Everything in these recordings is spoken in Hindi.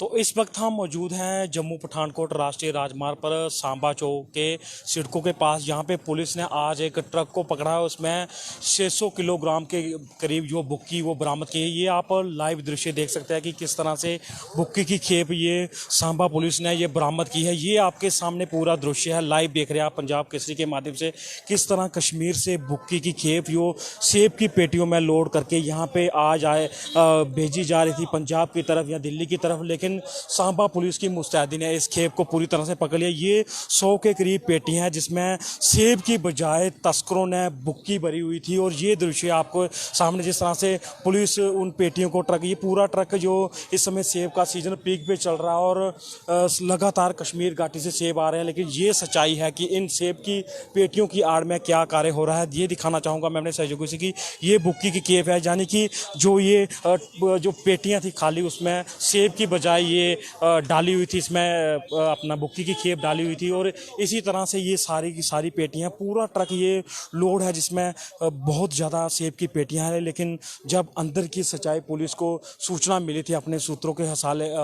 तो इस वक्त हम मौजूद हैं जम्मू पठानकोट राष्ट्रीय राजमार्ग पर सांबा चौक के सिडकों के पास, जहां पे पुलिस ने आज एक ट्रक को पकड़ा है। उसमें 600 किलोग्राम के करीब जो बुक्की वो बरामद की है। ये आप लाइव दृश्य देख सकते हैं कि किस तरह से बुक्की की खेप ये सांबा पुलिस ने ये बरामद की है। ये आपके सामने पूरा दृश्य है, लाइव देख रहे हैं आप पंजाब केसरी के माध्यम से, किस तरह कश्मीर से बुक्की की खेप जो सेब की पेटियों में लोड करके यहाँ पे आज भेजी जा रही थी पंजाब की तरफ या दिल्ली की तरफ। लेकिन सांबा पुलिस की मुस्तैदी ने इस खेप को पूरी तरह से पकड़ लिया। ये 100 के करीब पेटियां हैं जिसमें सेब की बजाय तस्करों ने बुक्की भरी हुई थी। और ये दृश्य आपको सामने जिस तरह से पुलिस उन पेटियों को ये पूरा ट्रक जो इस समय सेब का सीजन पीक पे चल रहा है और लगातार कश्मीर घाटी से सेब आ रहे हैं। लेकिन ये सच्चाई है कि इन सेब की पेटियों की आड़ में क्या कार्य हो रहा है, ये दिखाना चाहूँगा मैं अपने सहयोगियों से कि ये बुक्की की खेप है, यानी कि जो ये जो पेटियां थी खाली उसमें सेब की बजाय ये डाली हुई थी, इसमें अपना बुक्की की खेप डाली हुई थी। और इसी तरह से ये सारी की सारी पेटियां, पूरा ट्रक ये लोड है जिसमें बहुत ज़्यादा सेब की पेटियां हैं। लेकिन जब अंदर की सच्चाई पुलिस को सूचना मिली थी अपने सूत्रों के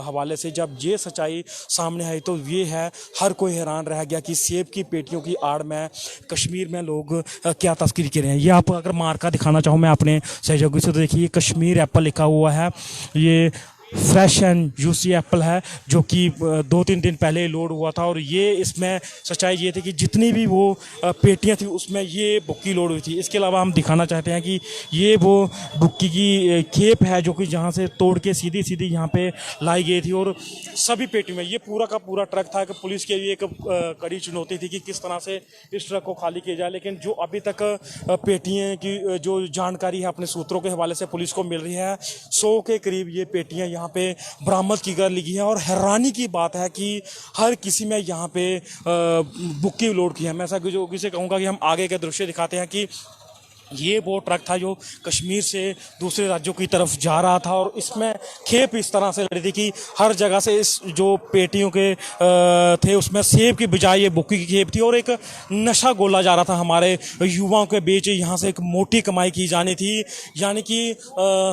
हवाले से, जब ये सच्चाई सामने आई तो ये है, हर कोई हैरान रह गया कि सेब की पेटियों की आड़ में कश्मीर में लोग क्या तस्करी कर रहे हैं। ये आप अगर मार्का दिखाना चाहूँ मैं अपने सहयोगी से, तो देखिए कश्मीर एप्पल लिखा हुआ है। ये फ्रेश एंड जूसी एप्पल है जो कि 2-3 दिन पहले लोड हुआ था। और ये इसमें सच्चाई ये थी कि जितनी भी वो पेटियां थी उसमें ये बुक्की लोड हुई थी। इसके अलावा हम दिखाना चाहते हैं कि ये वो बुक्की की खेप है जो कि जहाँ से तोड़ के सीधी सीधी यहाँ पे लाई गई थी। और सभी पेटियों में ये पूरा का पूरा ट्रक था कि पुलिस के लिए एक कड़ी चुनौती थी कि किस तरह से इस ट्रक को खाली किया जाए। लेकिन जो अभी तक पेटियाँ की जो जानकारी है अपने सूत्रों के हवाले से पुलिस को मिल रही है, 100 के करीब ये पेटियाँ यहाँ पे बरामद की कर ली गई है। और हैरानी की बात है कि हर किसी में यहाँ पे बुक्की लोड की है। मैं ऐसा जो किसी कहूँगा कि हम आगे के दृश्य दिखाते हैं कि ये वो ट्रक था जो कश्मीर से दूसरे राज्यों की तरफ जा रहा था। और इसमें खेप इस तरह से लड़ी थी कि हर जगह से इस जो पेटियों के थे उसमें सेब की बजाय ये बुक्की की खेप थी। और एक नशा गोला जा रहा था हमारे युवाओं के बीच, यहाँ से एक मोटी कमाई की जानी थी, यानी कि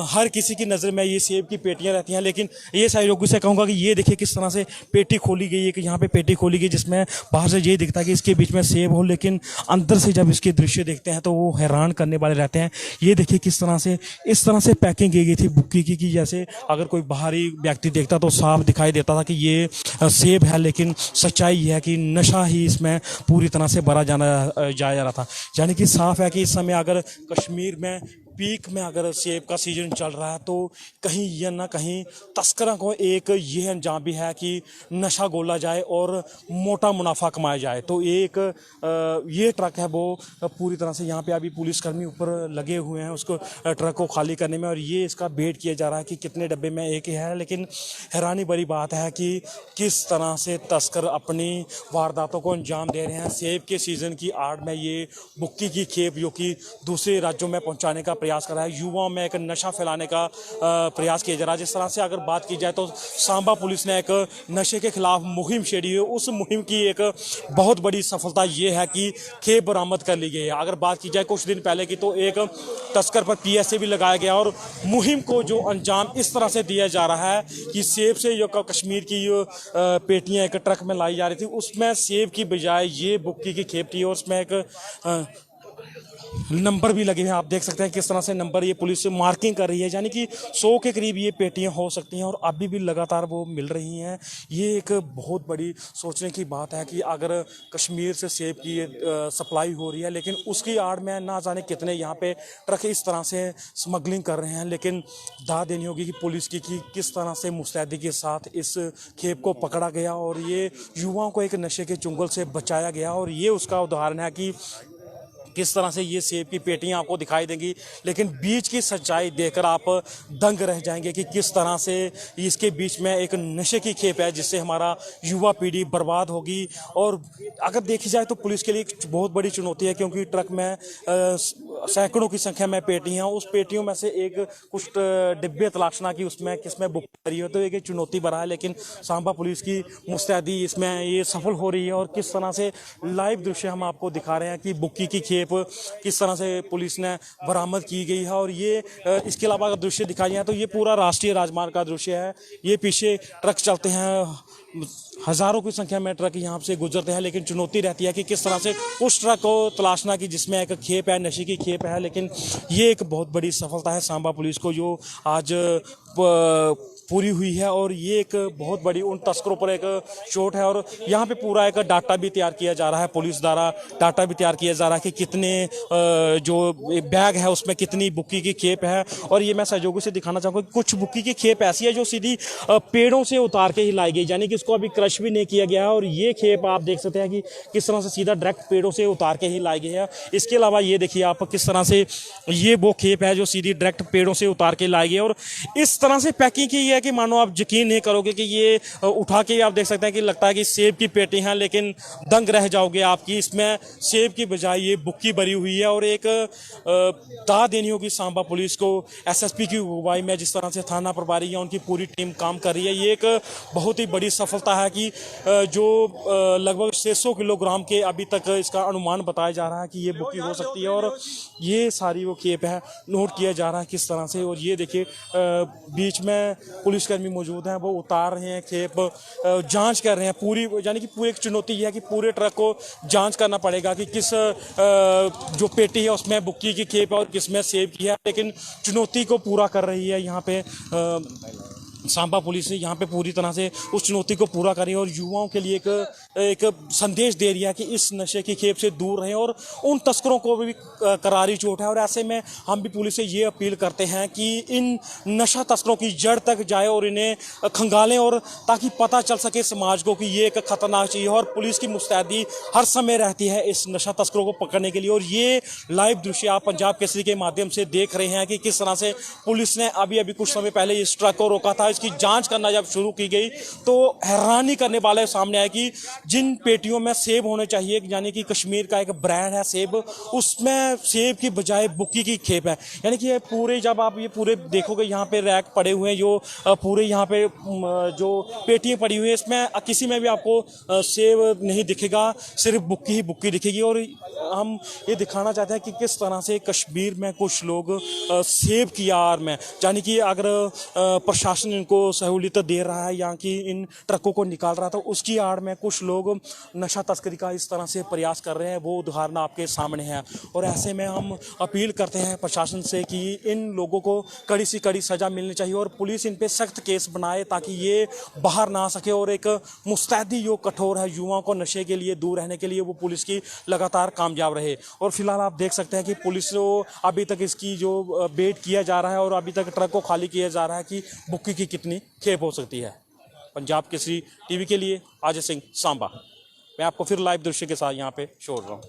हर किसी की नज़र में ये सेब की पेटियाँ रहती हैं। लेकिन ये सहयोगी से कहूँगा कि ये देखिए किस तरह से पेटी खोली गई है, कि यहाँ पे पेटी खोली गई जिसमें बाहर से ये दिखता है कि इसके बीच में सेब हो, लेकिन अंदर से जब इसके दृश्य देखते हैं तो वो हैरान करने वाले रहते हैं। ये देखिए किस तरह से इस तरह से पैकिंग की गई थी बुक्की की जैसे अगर कोई बाहरी व्यक्ति देखता तो साफ दिखाई देता था कि ये सेब है। लेकिन सच्चाई है कि नशा ही इसमें पूरी तरह से भरा जाया जा रहा था। यानी कि साफ है कि इस समय अगर कश्मीर में पीक में अगर सेब का सीजन चल रहा है तो कहीं या ना कहीं तस्करों को एक ये अंजाम भी है कि नशा गोला जाए और मोटा मुनाफा कमाया जाए। तो एक ये ट्रक है वो पूरी तरह से यहाँ पे अभी पुलिसकर्मी ऊपर लगे हुए हैं उसको ट्रक को खाली करने में। और ये इसका वेट किया जा रहा है कि कितने डब्बे में एक ही है। लेकिन हैरानी बड़ी बात है कि किस तरह से तस्कर अपनी वारदातों को अंजाम दे रहे हैं। सेब के सीज़न की आड़ में ये बुक्की की खेप जो कि दूसरे राज्यों में पहुँचाने का प्रयास कर रहा है, युवाओं में एक नशा फैलाने का प्रयास किया जा रहा है। जिस तरह से अगर बात की जाए तो सांबा पुलिस ने एक नशे के खिलाफ मुहिम छेड़ी है। उस मुहिम की एक बहुत बड़ी सफलता ये है कि खेप बरामद कर ली गई है। अगर बात की जाए कुछ दिन पहले की तो एक तस्कर पर PSA भी लगाया गया। और मुहिम को जो अंजाम इस तरह से दिया जा रहा है कि सेब से जो कश्मीर की जो पेटियाँ एक ट्रक में लाई जा रही थी उसमें सेब की बजाय ये बुक्की की खेप थी। और उसमें एक नंबर भी लगे हैं, आप देख सकते हैं किस तरह से नंबर ये पुलिस मार्किंग कर रही है। यानी कि 100 के करीब ये पेटियां हो सकती हैं और अभी भी लगातार वो मिल रही हैं। ये एक बहुत बड़ी सोचने की बात है कि अगर कश्मीर से सेब की सप्लाई हो रही है लेकिन उसकी आड़ में ना जाने कितने यहाँ पे ट्रक इस तरह से स्मगलिंग कर रहे हैं। लेकिन दाद देनी होगी कि पुलिस की कि किस तरह से मुस्तैदी के साथ इस खेप को पकड़ा गया और ये युवाओं को एक नशे के चुंगल से बचाया गया। और ये उसका उदाहरण है कि किस तरह से ये सेब की पेटियां आपको दिखाई देंगी, लेकिन बीच की सच्चाई देखकर आप दंग रह जाएंगे कि किस तरह से इसके बीच में एक नशे की खेप है जिससे हमारा युवा पीढ़ी बर्बाद होगी। और अगर देखी जाए तो पुलिस के लिए एक बहुत बड़ी चुनौती है, क्योंकि ट्रक में सैकड़ों की संख्या में पेटियां, उस पेटियों में से एक कुछ डिब्बे तलाशना कि उसमें किसमें बुक भरी हो, तो एक चुनौती बना है। लेकिन सांबा पुलिस की मुस्तैदी इसमें ये सफल हो रही है और किस तरह से लाइव दृश्य हम आपको दिखा रहे हैं कि बुक्की की खेप किस तरह से पुलिस ने बरामद की गई है। और ये इसके अलावा अगर दृश्य दिखाई जाए तो ये पूरा राष्ट्रीय राजमार्ग का दृश्य है। ये पीछे ट्रक चलते हैं, हजारों की संख्या में ट्रक यहाँ से गुजरते हैं, लेकिन चुनौती रहती है कि किस तरह से उस ट्रक को तलाशना की जिसमें एक खेप है, नशे की खेप है। लेकिन ये एक बहुत बड़ी सफलता है सांबा पुलिस को जो आज पूरी हुई है। और ये एक बहुत बड़ी उन तस्करों पर एक चोट है। और यहाँ पे पूरा एक डाटा भी तैयार किया जा रहा है, पुलिस द्वारा डाटा भी तैयार किया जा रहा है कि कितने जो बैग है उसमें कितनी बुक्की की खेप है। और ये मैं सहयोगी से दिखाना चाहूँगा कि कुछ बुक्की की खेप ऐसी है जो सीधी पेड़ों से उतार के ही लाई गई, यानी कि इसको अभी क्रश भी नहीं किया गया है। और ये खेप आप देख सकते हैं कि किस तरह से सीधा डायरेक्ट पेड़ों से उतार के ही लाई गई है। इसके अलावा ये देखिए आप किस तरह से ये वो खेप है जो सीधी डायरेक्ट पेड़ों से उतार के लाई गई है। और इस तरह से पैकिंग की है कि मानो आप यकीन नहीं करोगे कि ये उठा के आप देख सकते हैं कि लगता है कि सेब की पेटी है, लेकिन दंग रह जाओगे आपकी। इसमें सेब की बजाय ये बुक्की भरी हुई है। और एक दाद देनी होगी सांबा पुलिस को, एसएसपी की अगुवाई में जिस तरह से थाना प्रभारी या उनकी पूरी टीम काम कर रही है। ये एक बहुत ही बड़ी सफलता है कि जो लगभग 600 किलोग्राम के अभी तक इसका अनुमान बताया जा रहा है कि ये बुक्की हो सकती है। और ये सारी वो खेप है, नोट किया जा रहा है किस तरह से। और ये देखिए बीच में पुलिसकर्मी मौजूद हैं, वो उतार रहे हैं खेप, जांच कर रहे हैं पूरी, यानी कि पूरी एक चुनौती यह है कि पूरे ट्रक को जांच करना पड़ेगा कि किस जो पेटी है उसमें बुक्की की खेप है और किस में सेब की है। लेकिन चुनौती को पूरा कर रही है यहाँ पे सांबा पुलिस यहाँ पे पूरी तरह से उस चुनौती को पूरा करें और युवाओं के लिए एक संदेश दे रही है कि इस नशे की खेप से दूर रहें। और उन तस्करों को भी करारी चोट है। और ऐसे में हम भी पुलिस से ये अपील करते हैं कि इन नशा तस्करों की जड़ तक जाए और इन्हें खंगालें, और ताकि पता चल सके समाज को कि ये एक खतरनाक चीज़ है। और पुलिस की मुस्तैदी हर समय रहती है इस नशा तस्करों को पकड़ने के लिए। और ये लाइव दृश्य आप पंजाब केसरी के माध्यम से देख रहे हैं कि किस तरह से पुलिस ने अभी कुछ समय पहले इस ट्रक को रोका था। इसकी जांच करना जब शुरू की गई तो हैरानी करने वाले सामने आया कि जिन पेटियों में सेब होने चाहिए, यानी कि कश्मीर का एक ब्रांड है सेब, उसमें सेब की बजाय बुक्की की खेप है। यानी कि ये पूरे, जब आप ये पूरे देखोगे यहाँ पे रैक पड़े हुए हैं, जो पूरे यहाँ पे जो पेटियां पड़ी हुई है, इसमें किसी में भी आपको सेब नहीं दिखेगा, सिर्फ बुक्की ही बुक्की दिखेगी। और हम ये दिखाना चाहते हैं कि किस तरह से कश्मीर में कुछ लोग सेब की आड़ में, यानी कि अगर प्रशासन इनको सहूलियत दे रहा है या कि इन ट्रकों को निकाल रहा था, उसकी आड़ में कुछ लोग नशा तस्करी का इस तरह से प्रयास कर रहे हैं, वो उदाहरण आपके सामने है। और ऐसे में हम अपील करते हैं प्रशासन से कि इन लोगों को कड़ी से कड़ी सजा मिलनी चाहिए और पुलिस इन पे सख्त केस बनाए ताकि ये बाहर ना आ सके। और एक मुस्तैदी जो कठोर है युवाओं को नशे के लिए दूर रहने के लिए, वो पुलिस की लगातार कामयाब रहे। और फिलहाल आप देख सकते हैं कि पुलिस को अभी तक इसकी जो वेट किया जा रहा है और अभी तक ट्रक को खाली किया जा रहा है कि बुक्की की कितनी खेप हो सकती है। पंजाब केसरी टीवी के लिए अजय सिंह, सांबा। मैं आपको फिर लाइव दृश्य के साथ यहाँ पे छोड़ रहा हूँ।